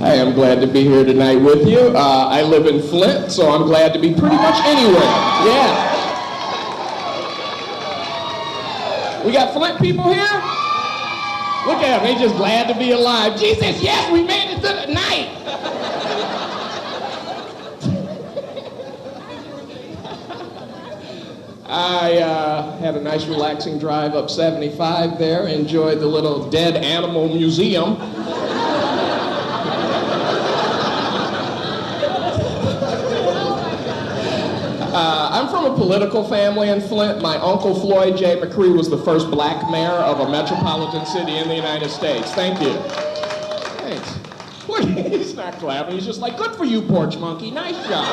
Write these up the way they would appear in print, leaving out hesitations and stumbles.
I am glad to be here tonight with you. I live in Flint, so I'm glad to be pretty much anywhere. Yeah. We got Flint people here? Look at them, they just glad to be alive. Jesus, yes, we made it to the night. I had a nice relaxing drive up 75 there, enjoyed the little dead animal museum. I'm from a political family in Flint. My uncle Floyd J. McCree was the first black mayor of a metropolitan city in the United States. Thank you. Thanks. Look, he's not clapping. He's just like, good for you, porch monkey. Nice job.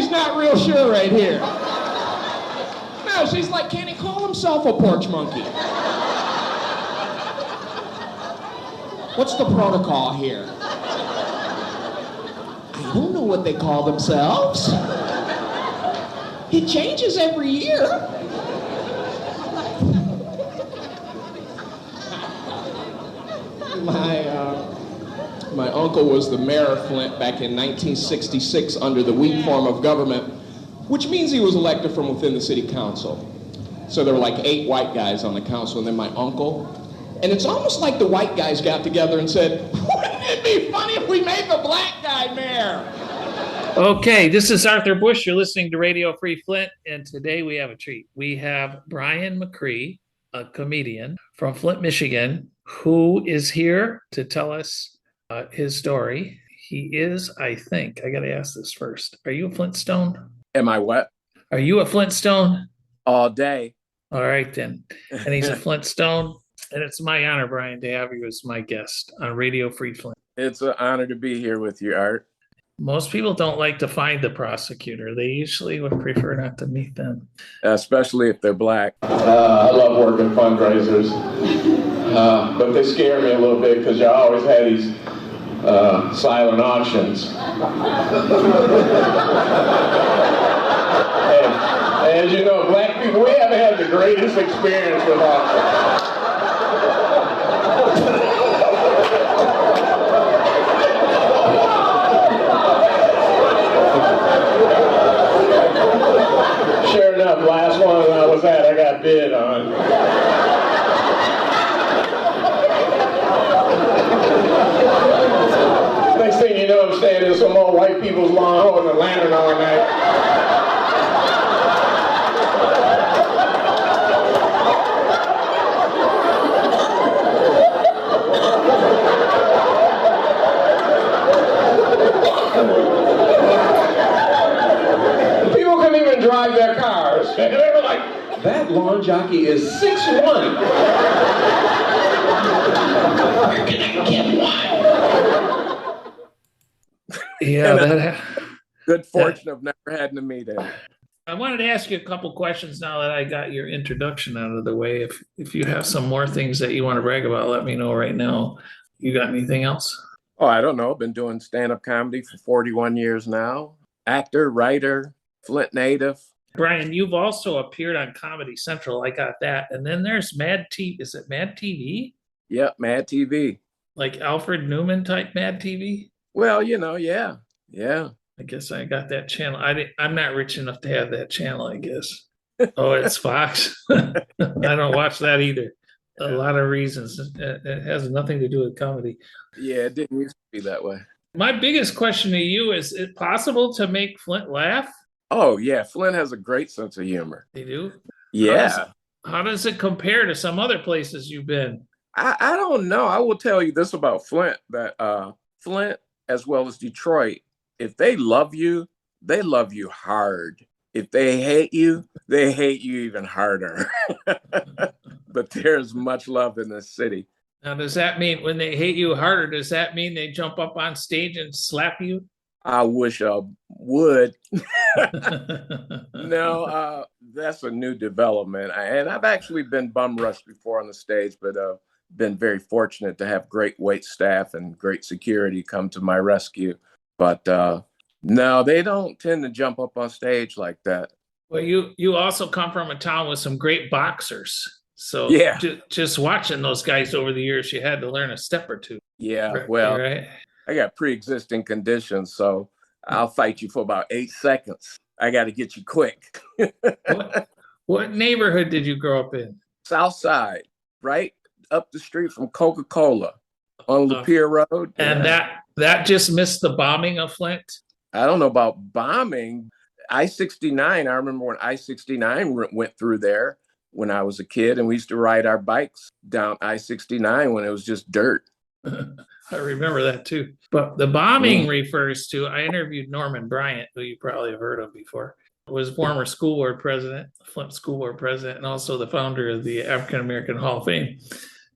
Not real sure right here. No, she's like, can he call himself a porch monkey? What's the protocol here? I don't know what they call themselves. It changes every year. My uncle was the mayor of Flint back in 1966 under the weak form of government, which means he was elected from within the city council. So there were like 8 white guys on the council and then my uncle. And it's almost like the white guys got together and said, wouldn't it be funny if we made the black guy mayor? Okay, this is Arthur Bush. You're listening to Radio Free Flint, and today we have a treat. We have Bryan McCree, a comedian from Flint, Michigan, who is here to tell us his story. He is, I think, I got to ask this first. Are you a Flintstone? Am I what? Are you a Flintstone? All day. All right, then. And he's a Flintstone. And it's my honor, Bryan, to have you as my guest on Radio Free Flint. It's an honor to be here with you, Art. Most people don't like to find the prosecutor. They usually would prefer not to meet them. Especially if they're black. I love working fundraisers. But they scare me a little bit because you always had these silent auctions. And as you know, black people, we haven't had the greatest experience with auctions. Sure enough, last one I was at, I got bid on. Next thing you know, I'm standing in some old white people's lawn holding a lantern all night. People couldn't even drive their cars. They were like, that lawn jockey is 6'1". Where can I get one? Yeah, good fortune of never having to meet him. I wanted to ask you a couple questions now that I got your introduction out of the way. If you have some more things that you want to brag about, let me know right now. You got anything else? Oh, I don't know. Been doing stand-up comedy for 41 years now. Actor, writer, Flint native. Bryan, you've also appeared on Comedy Central. I got that. And then there's Mad TV. Is it Mad TV? Yep, Mad TV. Like Alfred Newman type Mad TV? Well, yeah. I guess I got that channel. I'm not rich enough to have that channel, I guess. Oh, it's Fox. I don't watch that either. A lot of reasons. It has nothing to do with comedy. Yeah, it didn't used to be that way. My biggest question to you is it possible to make Flint laugh? Oh, yeah. Flint has a great sense of humor. They do? Yeah. How does it compare to some other places you've been? I don't know. I will tell you this about Flint, that Flint, as well as Detroit, if they love you hard. If they hate you even harder. But there's much love in this city. Now, does that mean when they hate you harder, does that mean they jump up on stage and slap you? I wish I would. No, that's a new development. And I've actually been bum rushed before on the stage, but been very fortunate to have great wait staff and great security come to my rescue. But no, they don't tend to jump up on stage like that. Well, you also come from a town with some great boxers. So Yeah, just watching those guys over the years, you had to learn a step or two. yeah. Right? Well, Right? I got pre-existing conditions, so I'll fight you for about 8 seconds. I got to get you quick. What what neighborhood did you grow up in? South Side, right up the street from Coca-Cola on Lapeer Road. And Yeah. that just missed the bombing of Flint. I don't know about bombing. I-69, I remember when I-69 went through there when I was a kid, and we used to ride our bikes down I-69 when it was just dirt. I remember that too. But the bombing refers to, I interviewed Norman Bryant, who you probably have heard of before, was former school board president, Flint school board president, and also the founder of the African American Hall of Fame.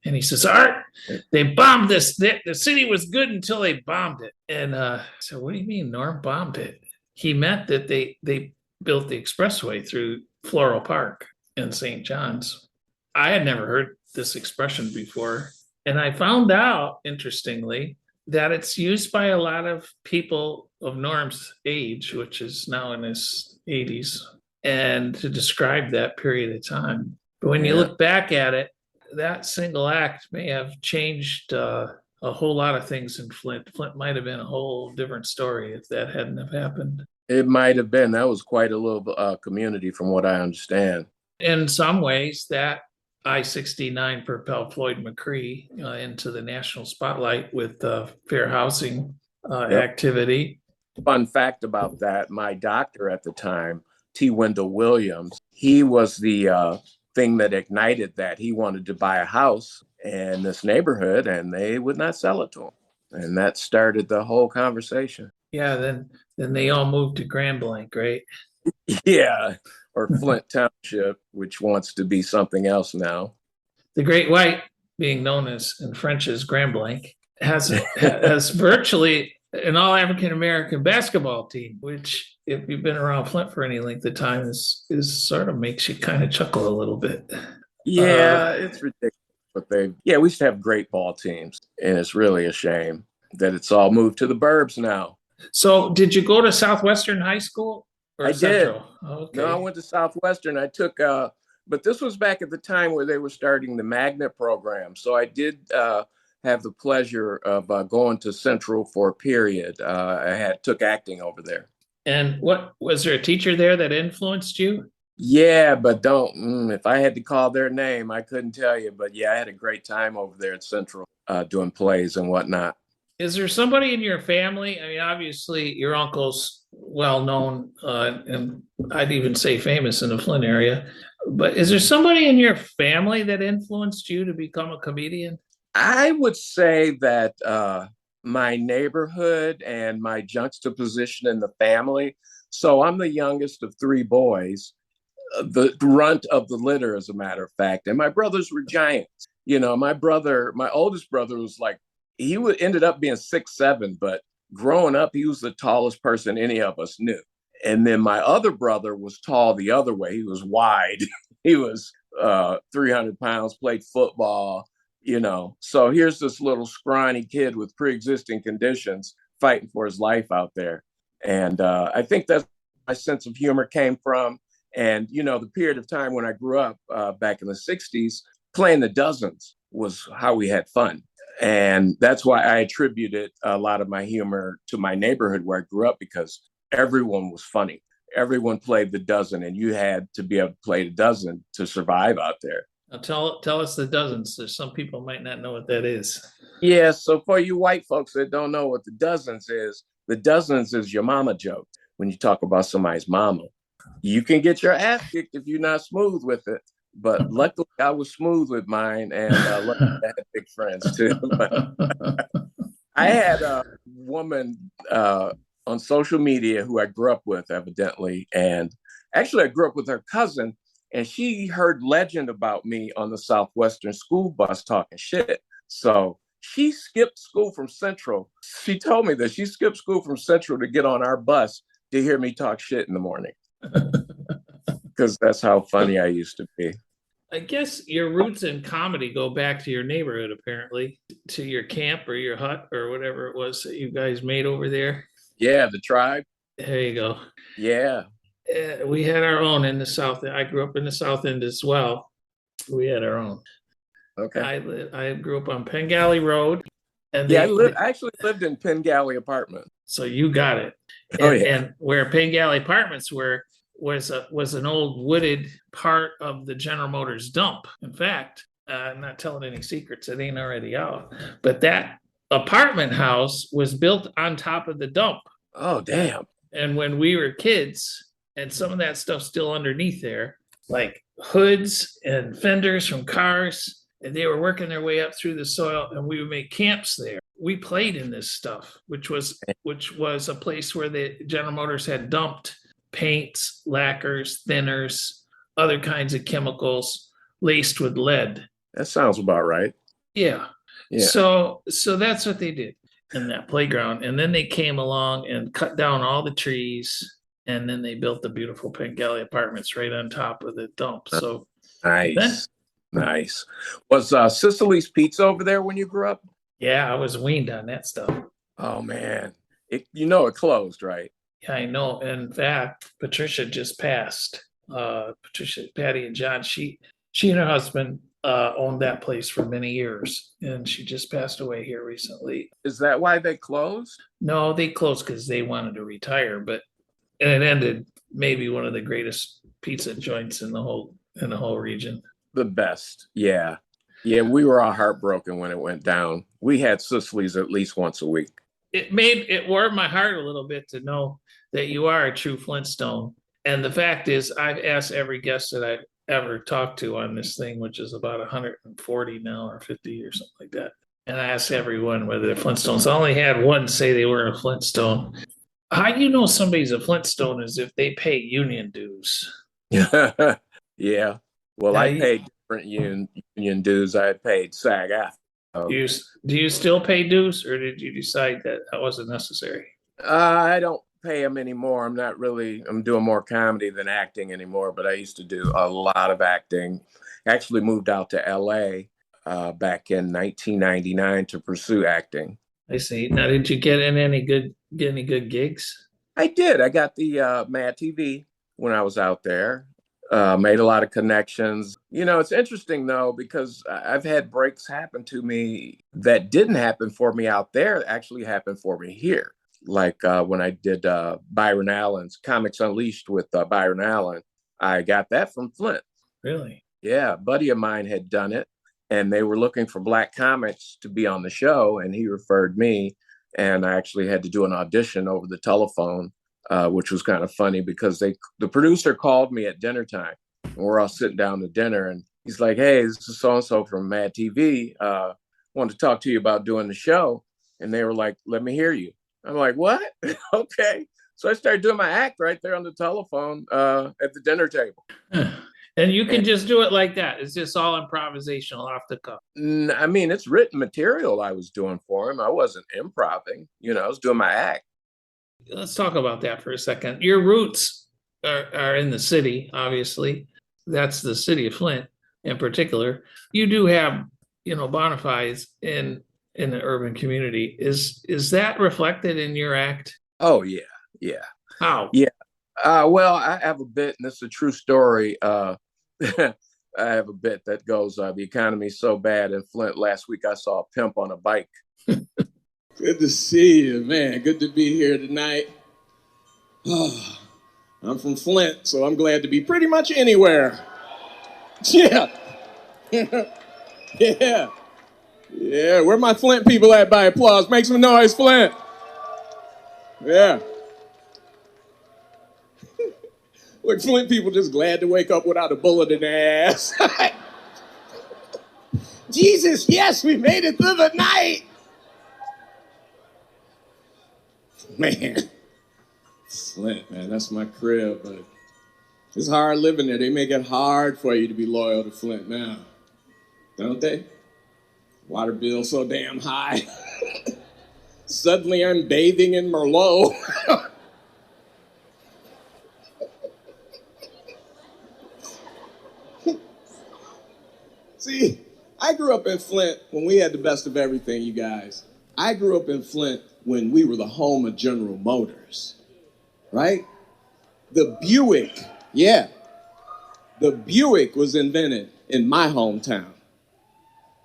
And he says, Art, they bombed this. The city was good until they bombed it. And so what do you mean Norm bombed it? He meant that they built the expressway through Floral Park in St. John's. I had never heard this expression before. And I found out, interestingly, that it's used by a lot of people of Norm's age, which is now in his 80s, and to describe that period of time. But when you look back at it, that single act may have changed a whole lot of things in Flint. Flint might have been a whole different story if that hadn't have happened. It might have been. That was quite a little community from what I understand. In some ways, that I-69 propelled Floyd McCree into the national spotlight with fair housing activity. Fun fact about that, my doctor at the time, T. Wendell Williams, he was the thing that ignited that. He wanted to buy a house in this neighborhood and they would not sell it to him. And that started the whole conversation. Yeah, then they all moved to Grand Blanc, right? Yeah, or Flint Township, which wants to be something else now. The Great White, being known as in French as Grand Blanc, has virtually an all African American basketball team, which, if you've been around Flint for any length of time, is sort of makes you kind of chuckle a little bit. Yeah, it's ridiculous. But we used to have great ball teams, and it's really a shame that it's all moved to the burbs now. So, did you go to Southwestern High School? I Central? did. Okay. No, I went to Southwestern. I took, but this was back at the time where they were starting the magnet program. So I did have the pleasure of going to Central for a period. I took acting over there. And what was there a teacher there that influenced you? Yeah, but if I had to call their name, I couldn't tell you. But yeah, I had a great time over there at Central doing plays and whatnot. Is there somebody in your family? I mean, obviously, your uncle's well known, and I'd even say famous in the Flint area. But is there somebody in your family that influenced you to become a comedian? I would say that my neighborhood and my juxtaposition in the family. So I'm the youngest of three boys, the runt of the litter, as a matter of fact. And my brothers were giants. You know, my oldest brother was like, ended up being 6'7", but growing up, he was the tallest person any of us knew. And then my other brother was tall the other way. He was wide. He was 300 pounds, played football, you know. So here's this little scrawny kid with pre-existing conditions fighting for his life out there. And I think that's where my sense of humor came from. And, you know, the period of time when I grew up back in the 60s, playing the dozens was how we had fun. And that's why I attributed a lot of my humor to my neighborhood where I grew up, because everyone was funny. Everyone played the dozen, and you had to be able to play the dozen to survive out there. Now tell us the dozens. There's some people might not know what that is. Yeah, so for you white folks that don't know what the dozens is your mama joke. When you talk about somebody's mama, you can get your ass kicked if you're not smooth with it. But luckily, I was smooth with mine, and luckily I had big friends too. I had a woman on social media who I grew up with, evidently, and actually I grew up with her cousin, and she heard legend about me on the Southwestern school bus talking shit. So she skipped school from Central. She told me that she skipped school from Central to get on our bus to hear me talk shit in the morning. Because that's how funny I used to be. I guess your roots in comedy go back to your neighborhood, apparently, to your camp or your hut or whatever it was that you guys made over there. Yeah, the tribe. There you go. Yeah. We had our own in the South. I grew up in the South End as well. We had our own. Okay. I grew up on Penn Galley Road, and Yeah, they I actually lived in Penn Galley apartment. so you got it. Oh And, yeah. and where Penn Galley Apartments were was an old wooded part of the General Motors dump. In fact, I'm not telling any secrets. It ain't already out. But that apartment house was built on top of the dump. Oh damn. And when we were kids, and some of that stuff's still underneath there, like hoods and fenders from cars, and they were working their way up through the soil, and we would make camps there. We played in this stuff, which was a place where the General Motors had dumped paints, lacquers, thinners, other kinds of chemicals laced with lead. That sounds about right. Yeah. Yeah. So that's what they did in that playground. And then they came along and cut down all the trees. And then they built the beautiful Penn Galley Apartments right on top of the dump. So Nice. Nice. Was Sicily's Pizza over there when you grew up? Yeah, I was weaned on that stuff. Oh man. It closed, right? Yeah, I know. In fact, Patricia just passed. Patricia, Patty, and John. She and her husband owned that place for many years, and she just passed away here recently. Is that why they closed? No, they closed because they wanted to retire, and it ended maybe one of the greatest pizza joints in the whole region. The best. Yeah. Yeah, we were all heartbroken when it went down. We had Sicily's at least once a week. It warmed my heart a little bit to know that you are a true Flintstone. And the fact is, I've asked every guest that I've ever talked to on this thing, which is about 140 now or 50 or something like that. And I asked everyone whether they're Flintstones. I only had one say they were a Flintstone. How do you know somebody's a Flintstone is if they pay union dues? Yeah. Well, Now, I paid different union dues. I had paid SAG-AFTRA. Do you still pay dues, or did you decide that wasn't necessary? I don't pay them anymore. I'm doing more comedy than acting anymore, but I used to do a lot of acting. Actually moved out to LA back in 1999 to pursue acting. I see. Now, did you get in any good gigs? I did. I got the Mad TV when I was out there. Made a lot of connections. It's interesting though, because I've had breaks happen to me that didn't happen for me out there, actually happened for me here. Like when I did Byron Allen's Comics Unleashed with Byron Allen, I got that from Flint. Really? Yeah, a buddy of mine had done it, and they were looking for Black comics to be on the show, and he referred me, and I actually had to do an audition over the telephone. Which was kind of funny because the producer called me at dinner time, and we're all sitting down to dinner, and he's like, "Hey, this is so-and-so from Mad TV. Wanted to talk to you about doing the show." And they were like, "Let me hear you." I'm like, "What?" Okay. So I started doing my act right there on the telephone at the dinner table. And you can just do it like that. It's just all improvisational off the cuff. I mean, it's written material I was doing for him. I wasn't improvising. I was doing my act. Let's talk about that for a second. Your roots are in the city, obviously. That's the city of Flint in particular. You do have, bona fides in the urban community. Is that reflected in your act? Oh yeah, yeah. How? Yeah. Well, I have a bit, and it's a true story. I have a bit that goes, the economy's so bad in Flint. Last week I saw a pimp on a bike. Good to see you, man. Good to be here tonight. I'm from Flint, so I'm glad to be pretty much anywhere. Yeah. Yeah. Yeah. Where my Flint people at by applause? Make some noise, Flint. Yeah. Look, Flint people just glad to wake up without a bullet in their ass. Jesus, yes, we made it through the night. Man, Flint, man, that's my crib, but it's hard living there. They make it hard for you to be loyal to Flint now, don't they? Water bill so damn high. Suddenly I'm bathing in Merlot. See, I grew up in Flint when we had the best of everything, you guys. I grew up in Flint when we were the home of General Motors, right? The Buick, yeah. The Buick was invented in my hometown.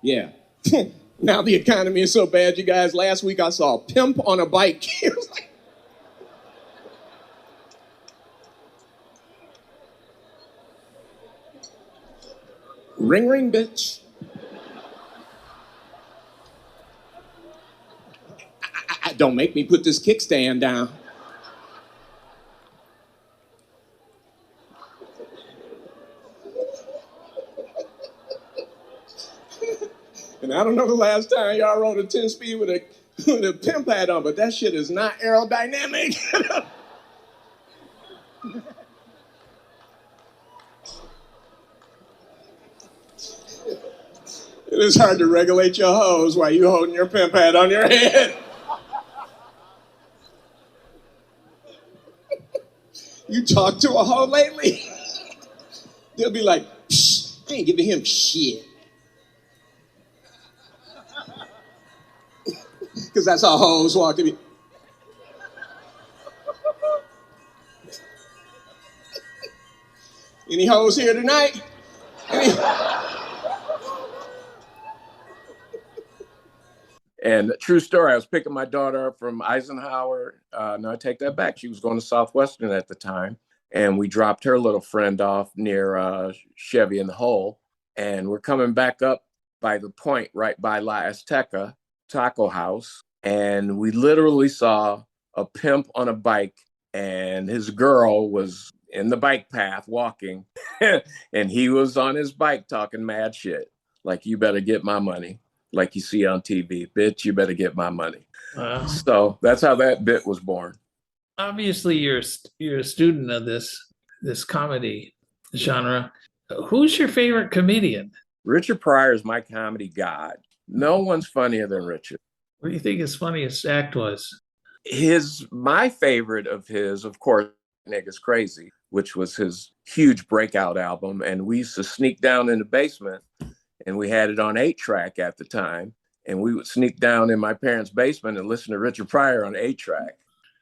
Yeah. Now the economy is so bad, you guys. Last week I saw a pimp on a bike. It was like, ring, ring, bitch. Don't make me put this kickstand down. And I don't know the last time y'all rode a 10-speed with a pimp hat on, but that shit is not aerodynamic. It is hard to regulate your hose while you holding your pimp hat on your head. You talk to a hoe lately? They'll be like, psh, I ain't giving him shit. Because that's how hoes walk to me. Any hoes here tonight? And true story, I was picking my daughter up from Eisenhower. No, I take that back. She was going to Southwestern at the time. And we dropped her little friend off near Chevy in the Hole. And we're coming back up by the point right by La Azteca Taco House. And we literally saw a pimp on a bike, and his girl was in the bike path walking. And he was on his bike talking mad shit. Like, you better get my money. Like you see on TV, bitch, you better get my money. So that's how that bit was born. Obviously, you're a student of this comedy genre. Who's your favorite comedian? Richard Pryor is my comedy god. No one's funnier than Richard. What do you think his funniest act was? My favorite of his, of course, Niggas Crazy, which was his huge breakout album. And we used to sneak down in the basement, and we had it on 8-track at the time. And we would sneak down in my parents' basement and listen to Richard Pryor on 8-track.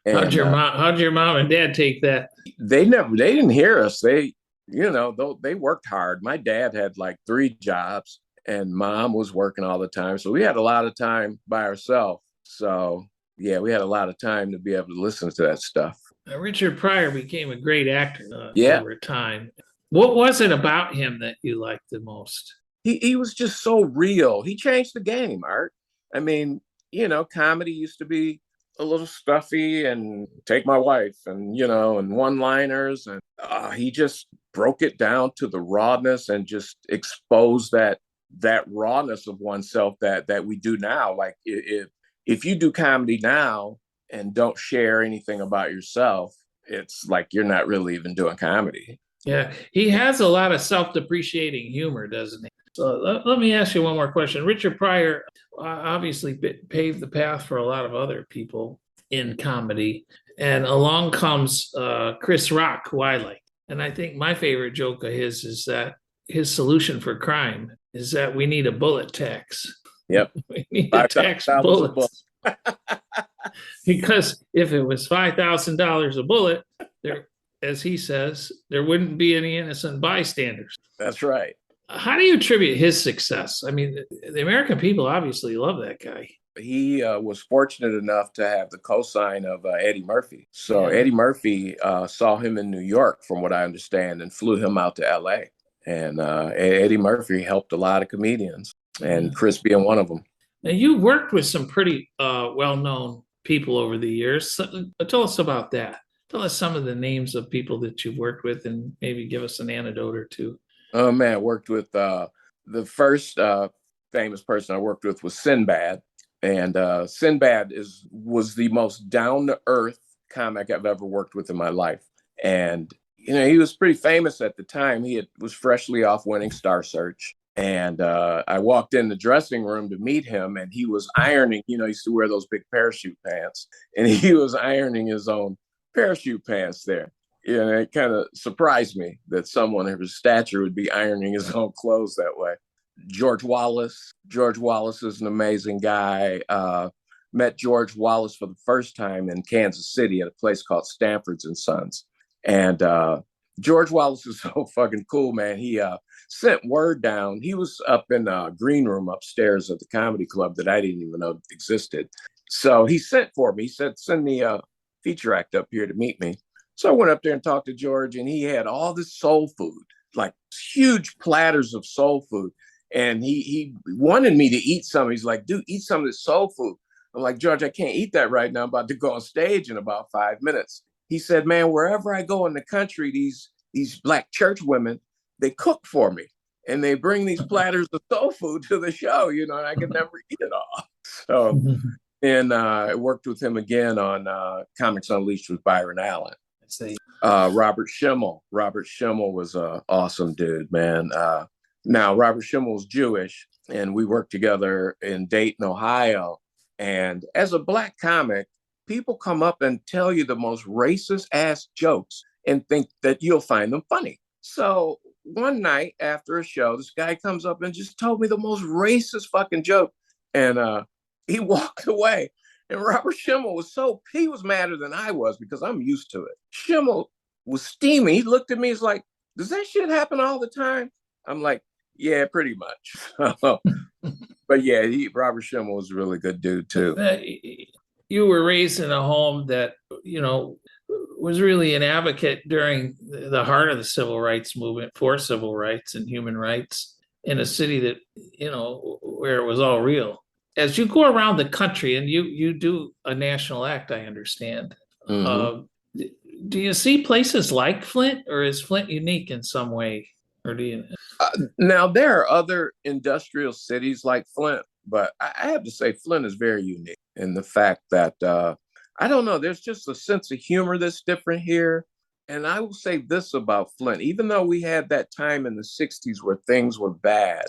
How'd your mom and dad take that? They didn't hear us. They worked hard. My dad had like 3 jobs, and mom was working all the time. So we had a lot of time by ourselves. So yeah, we had a lot of time to be able to listen to that stuff. Richard Pryor became a great actor over time. What was it about him that you liked the most? He was just so real. He changed the game, Art. I mean, comedy used to be a little stuffy and take my wife and, and one-liners. And he just broke it down to the rawness and just exposed that rawness of oneself that we do now. Like if you do comedy now and don't share anything about yourself, it's like you're not really even doing comedy. Yeah, he has a lot of self-depreciating humor, doesn't he? So let me ask you one more question. Richard Pryor obviously paved the path for a lot of other people in comedy. And along comes Chris Rock, who I like. And I think my favorite joke of his is that his solution for crime is that we need a bullet tax. Yep. We need to tax bullets. Because if it was $5,000 a bullet, there, as he says, there wouldn't be any innocent bystanders. That's right. How do you attribute his success? I mean, the American people obviously love that guy. He was fortunate enough to have the cosign of Eddie Murphy. So Eddie Murphy saw him in New York, from what I understand, and flew him out to L.A. And Eddie Murphy helped a lot of comedians, and Chris being one of them. Now, you worked with some pretty well-known people over the years. So, tell us about that. Tell us some of the names of people that you've worked with, and maybe give us an anecdote or two. Oh, man, I worked with the first famous person I worked with was Sinbad. And Sinbad was the most down-to-earth comic I've ever worked with in my life. And, he was pretty famous at the time. He was freshly off winning Star Search. And I walked in the dressing room to meet him, and he was ironing. He used to wear those big parachute pants. And he was ironing his own parachute pants there. It kind of surprised me that someone of his stature would be ironing his own clothes that way. George Wallace is an amazing guy. met George Wallace for the first time in Kansas City at a place called Stanford's and Sons. And George Wallace is so fucking cool, man. He sent word down. He was up in a green room upstairs at the comedy club that I didn't even know existed. So he sent for me. He said, send the feature act up here to meet me. So I went up there and talked to George, and he had all this soul food, like huge platters of soul food. And he wanted me to eat some. He's like, dude, eat some of this soul food. I'm like, George, I can't eat that right now. I'm about to go on stage in about 5 minutes. He said, man, wherever I go in the country, these Black church women, they cook for me. And they bring these platters of soul food to the show, and I could never eat it all. So, and I worked with him again on Comics Unleashed with Byron Allen. Robert Schimmel. Robert Schimmel was an awesome dude, man. Now, Robert Schimmel was Jewish, and we worked together in Dayton, Ohio. And as a Black comic, people come up and tell you the most racist ass jokes and think that you'll find them funny. So one night after a show, this guy comes up and just told me the most racist fucking joke. And he walked away. And Robert Schimmel he was madder than I was because I'm used to it. Schimmel was steaming. He looked at me, he's like, does that shit happen all the time? I'm like, yeah, pretty much. But yeah, Robert Schimmel was a really good dude too. You were raised in a home that, was really an advocate during the heart of the civil rights movement for civil rights and human rights in a city that, where it was all real. As you go around the country, and you do a national act, I understand. Mm-hmm. Do you see places like Flint, or is Flint unique in some way? Or do you? Now, there are other industrial cities like Flint, but I have to say Flint is very unique in the fact that, I don't know, there's just a sense of humor that's different here. And I will say this about Flint, even though we had that time in the 60s where things were bad,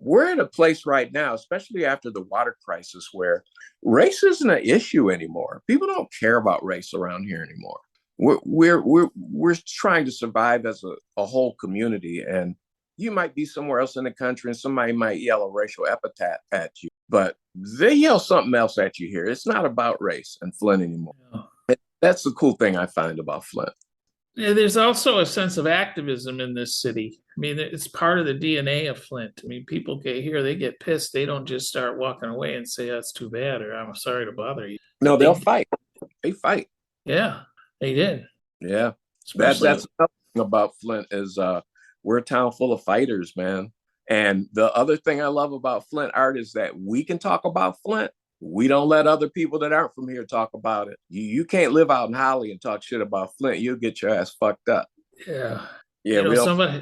we're at a place right now, especially after the water crisis, where race isn't an issue anymore. People don't care about race around here anymore. We're trying to survive as a whole community, and you might be somewhere else in the country and somebody might yell a racial epithet at you, but they yell something else at you here. It's not about race in Flint anymore. Yeah. That's the cool thing I find about Flint. Yeah, there's also a sense of activism in this city. I mean, it's part of the DNA of Flint. I mean, people get here, they get pissed. They don't just start walking away and say, that's too bad, or I'm sorry to bother you. No, they'll fight. They fight. Yeah, they did. Yeah. That's another thing about Flint is we're a town full of fighters, man. And the other thing I love about Flint art is that we can talk about Flint. We don't let other people that aren't from here talk about it. You can't live out in Holly and talk shit about Flint. You'll get your ass fucked up. Yeah. Yeah.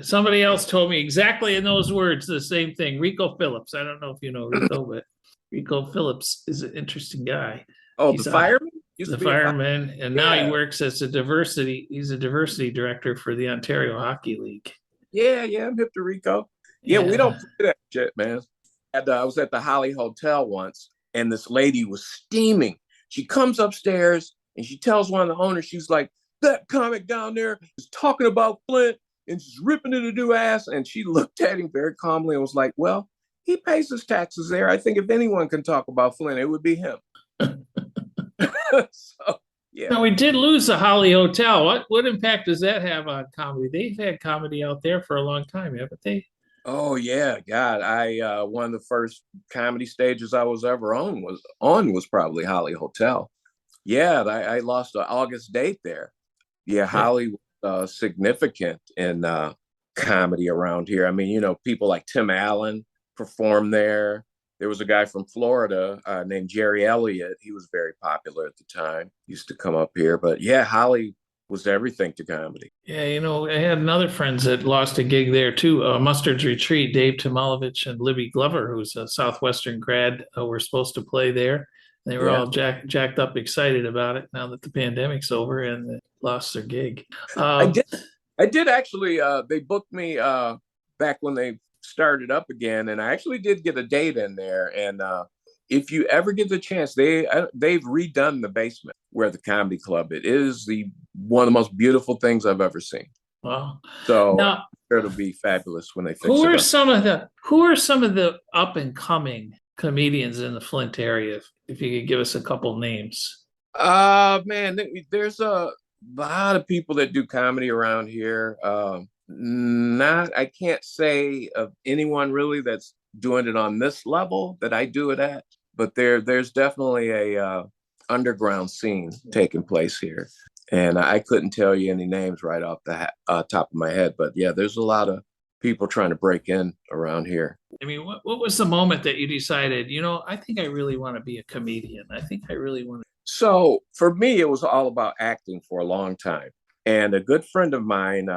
Somebody else told me exactly in those words the same thing. Rico Phillips. I don't know if you know Rico, but Rico Phillips is an interesting guy. Oh, he's the fireman? The fireman, and now he works as he's a diversity director for the Ontario Hockey League. Yeah, I'm hip to Rico. Yeah, we don't play that shit, man. I was at the Holly Hotel once, and this lady was steaming. She comes upstairs, and she tells one of the owners, she's like, that comic down there is talking about Flint, and she's ripping it a new ass. And she looked at him very calmly and was like, well, he pays his taxes there. I think if anyone can talk about Flint, it would be him. So, yeah. Now, we did lose the Holly Hotel. What impact does that have on comedy? They've had comedy out there for a long time, haven't they? Oh yeah, God! One of the first comedy stages I was ever on was probably Holly Hotel. Yeah, I lost an August date there. Yeah, Holly was significant in comedy around here. I mean, people like Tim Allen performed there. There was a guy from Florida named Jerry Elliott. He was very popular at the time. He used to come up here. But yeah, Holly was everything to comedy. Yeah, I had another friends that lost a gig there too. Mustard's Retreat, Dave Tomalovich and Libby Glover, who's a Southwestern grad, were supposed to play there. They were all jacked up, excited about it now that the pandemic's over, and they lost their gig. I did actually. They booked me back when they started up again, and I actually did get a date in there. And if you ever get the chance, they've redone the basement where the comedy club is one of the most beautiful things I've ever seen. Wow! So it'll be fabulous when they fix it. Who are some of the up and coming comedians in the Flint area? If you could give us a couple names. Man, there's a lot of people that do comedy around here. Not, I can't say of anyone really that's doing it on this level that I do it at, but there's definitely a underground scene taking place here, and I couldn't tell you any names right off the top of my head, but yeah, there's a lot of people trying to break in around here. I mean, what was the moment that you decided, I think I really want to be a comedian? I think I really want to. So for me, it was all about acting for a long time. And a good friend of mine,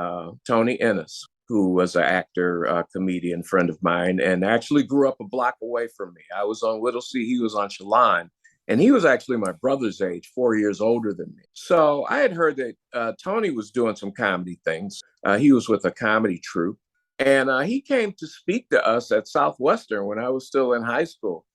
Tony Ennis, who was an actor, comedian friend of mine, and actually grew up a block away from me. I was on Whittlesey, he was on Chelan, and he was actually my brother's age, 4 years older than me. So I had heard that Tony was doing some comedy things. He was with a comedy troupe, and he came to speak to us at Southwestern when I was still in high school.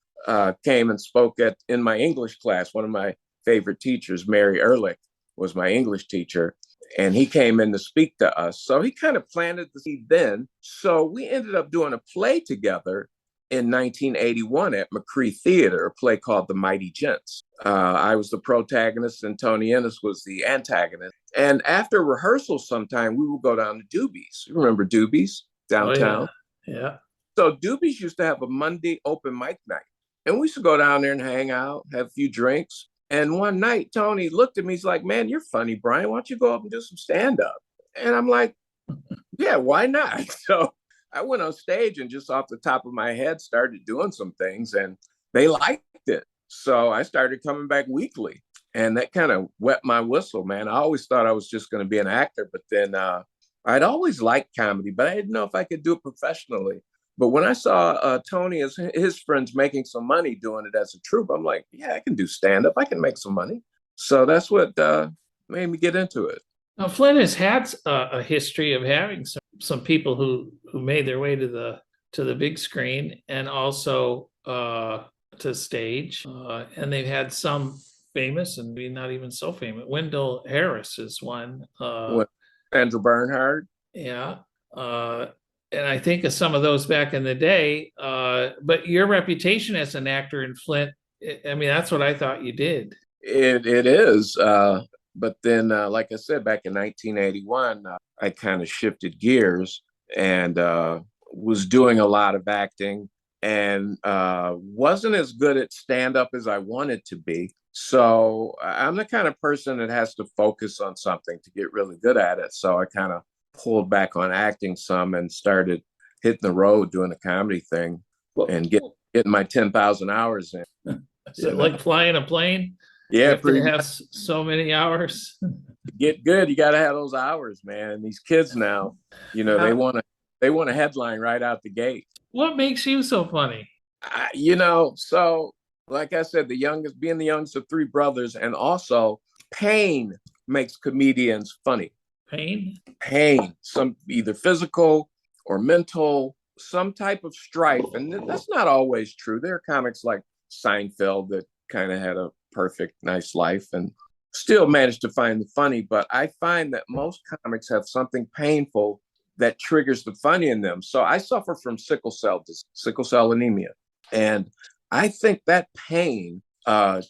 Came and spoke in my English class. One of my favorite teachers, Mary Ehrlich, was my English teacher, and he came in to speak to us. So he kind of planted the seed then. So we ended up doing a play together in 1981 at McCree Theater, a play called The Mighty Gents. I was the protagonist and Tony Ennis was the antagonist. And after rehearsal sometime, we would go down to Doobie's. You remember Doobie's downtown? Oh, yeah. So Doobie's used to have a Monday open mic night. And we used to go down there and hang out, have a few drinks. And one night, Tony looked at me. He's like, "Man, you're funny, Bryan. Why don't you go up and do some stand-up?" And I'm like, "Yeah, why not?" So I went on stage and just off the top of my head started doing some things, and they liked it. So I started coming back weekly. And that kind of wet my whistle, man. I always thought I was just going to be an actor. But then I'd always liked comedy, but I didn't know if I could do it professionally. But when I saw Tony and his friends making some money doing it as a troupe, I'm like, yeah, I can do stand-up. I can make some money. So that's what made me get into it. Now, Flint has had a history of having some people who made their way to the big screen and also to stage. And they've had some famous and maybe not even so famous. Wendell Harris is one. Andrew Bernhard. Yeah. And I think of some of those back in the day. But your reputation as an actor in Flint, I mean, that's what I thought you did. It is. But then, like I said, back in 1981, I kind of shifted gears and was doing a lot of acting and wasn't as good at stand-up as I wanted to be. So I'm the kind of person that has to focus on something to get really good at it. So I kind of pulled back on acting some and started hitting the road doing the comedy thing and getting my 10,000 hours in. Is it like flying a plane? Yeah, pretty much. Have so many hours. To get good, you got to have those hours, man. And these kids now, they want a headline right out the gate. What makes you so funny? So like I said, being the youngest of three brothers, and also pain makes comedians funny. Pain, some either physical or mental, some type of strife. And that's not always true. There are comics like Seinfeld that kind of had a perfect, nice life and still managed to find the funny. But I find that most comics have something painful that triggers the funny in them. So I suffer from sickle cell anemia. And I think that pain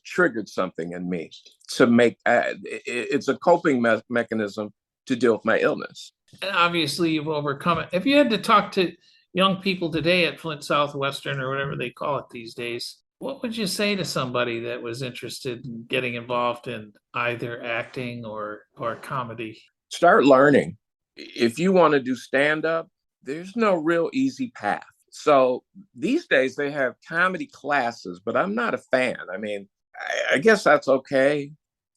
triggered something in me to make, it's a coping mechanism to deal with my illness. And obviously you've overcome it. If you had to talk to young people today at Flint Southwestern or whatever they call it these days, what would you say to somebody that was interested in getting involved in either acting or comedy? Start learning. If you want to do stand-up, there's no real easy path. So these days they have comedy classes, but I'm not a fan. I mean, I guess that's okay.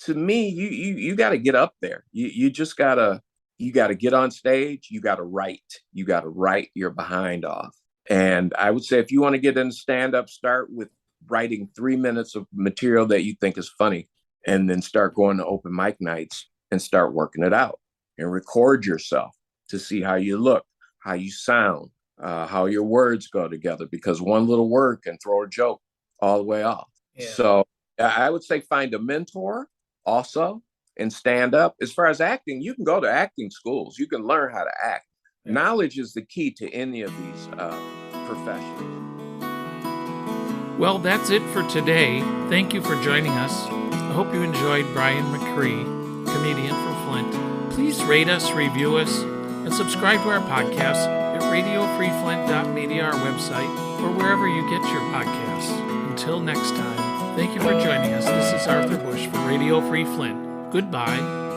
To me, you got to get up there. You just got to get on stage. You got to write your behind off. And I would say if you want to get into stand-up, start with writing 3 minutes of material that you think is funny, and then start going to open mic nights and start working it out and record yourself to see how you look, how you sound, how your words go together, because one little word can throw a joke all the way off. Yeah. So I would say find a mentor also and stand up. As far as acting, you can go to acting schools. You can learn how to act. Yeah. Knowledge is the key to any of these professions. Well, that's it for today. Thank you for joining us. I hope you enjoyed Bryan McCree, comedian from Flint. Please rate us, review us, and subscribe to our podcast at radiofreeflint.media, our website, or wherever you get your podcasts. Until next time, thank you for joining us. This is Arthur Bush for Radio Free Flint. Goodbye.